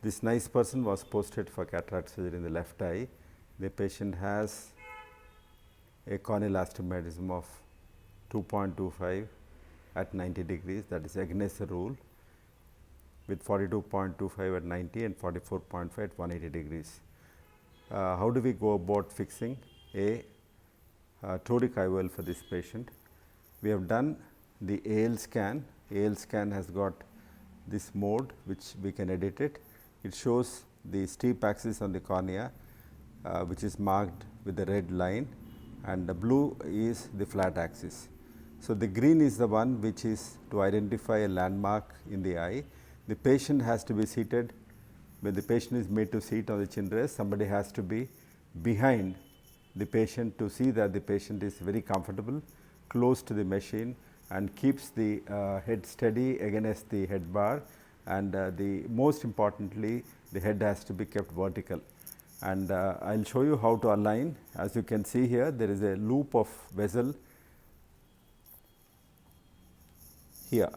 This nice person was posted for cataract surgery in the left eye. The patient has a corneal astigmatism of 2.25 at 90 degrees, that is against the rule, with 42.25 at 90 and 44.5 at 180 degrees. How do we go about fixing a toric IOL for this patient? We have done the AL scan. AL scan has got this mode which we can edit it. It shows the steep axis on the cornea, which is marked with the red line, and the blue is the flat axis. So, the green is the one which is to identify a landmark in the eye. The patient has to be seated. When the patient is made to sit on the chin rest, somebody has to be behind the patient to see that the patient is very comfortable, close to the machine, and keeps the head steady against the head bar, and the most importantly, the head has to be kept vertical. And I will show you how to align. As you can see here, there is a loop of vessel here.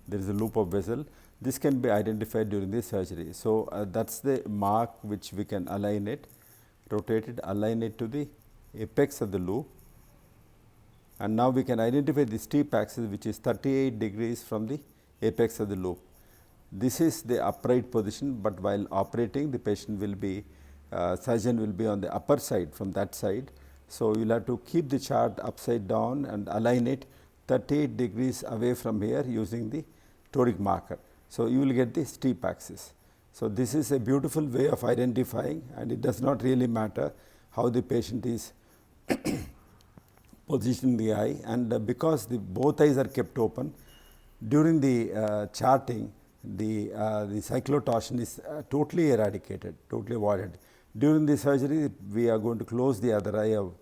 There is a loop of vessel. This can be identified during the surgery. So, that is the mark which we can align it, rotate it, align it to the apex of the loop, and now we can identify the steep axis which is 38 degrees from the apex of the loop. This is the upright position, but while operating the patient will be surgeon will be on the upper side from that side. So, you will have to keep the chart upside down and align it 38 degrees away from here using the toric marker. So, you will get the steep axis. So, this is a beautiful way of identifying, and it does not really matter how the patient is positioning the eye, and because the both eyes are kept open during the charting, the cyclotorsion is totally eradicated, totally avoided. During the surgery, we are going to close the other eye. Of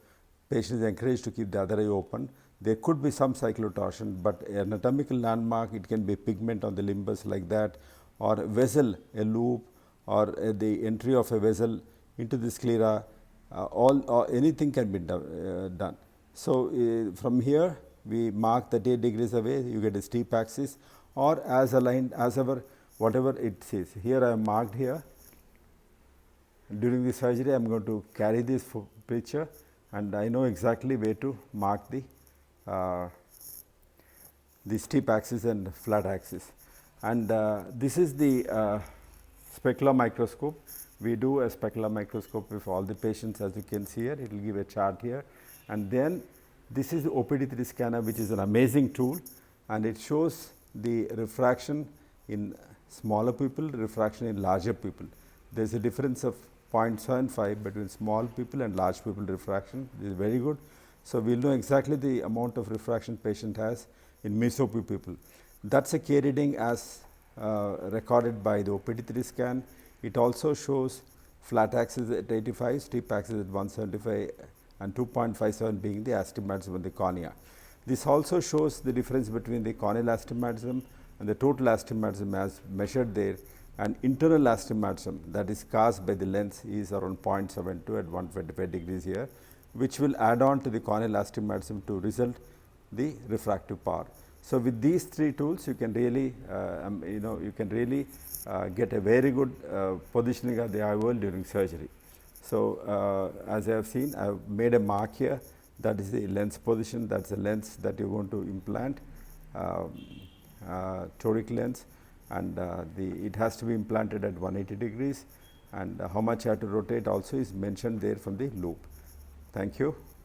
patient is encouraged to keep the other eye open. There could be some cyclotorsion, but anatomical landmark, it can be pigment on the limbus like that, or a vessel, a loop, or the entry of a vessel into the sclera, or anything can be done. So, from here we mark 38 degrees away, you get a steep axis, or as aligned as ever, whatever it says. Here I have marked here. During the surgery, I am going to carry this picture, and I know exactly where to mark the steep axis and flat axis. And this is the specular microscope. We do a specular microscope with all the patients, as you can see here. It will give a chart here, and then this is the OPD3 scanner, which is an amazing tool, and it shows the refraction in smaller people, refraction in larger people. There is a difference of 0.75 between small people and large people refraction. This is very good. So, we will know exactly the amount of refraction patient has in mesope people. That is a K reading as recorded by the OPD3 scan. It also shows flat axis at 85, steep axis at 175, and 2.57 being the astigmatism of the cornea. This also shows the difference between the corneal astigmatism and the total astigmatism as measured there, and internal astigmatism, that is caused by the lens, is around 0.72 at 125 degrees here, which will add on to the corneal astigmatism to result the refractive power. So, with these three tools, you can really get a very good positioning of the IOL during surgery. So, as I have seen, I have made a mark here, that is the lens position, that is the lens that you are going to implant, toric lens, and it has to be implanted at 180 degrees, and how much I have to rotate also is mentioned there from the loop. Thank you.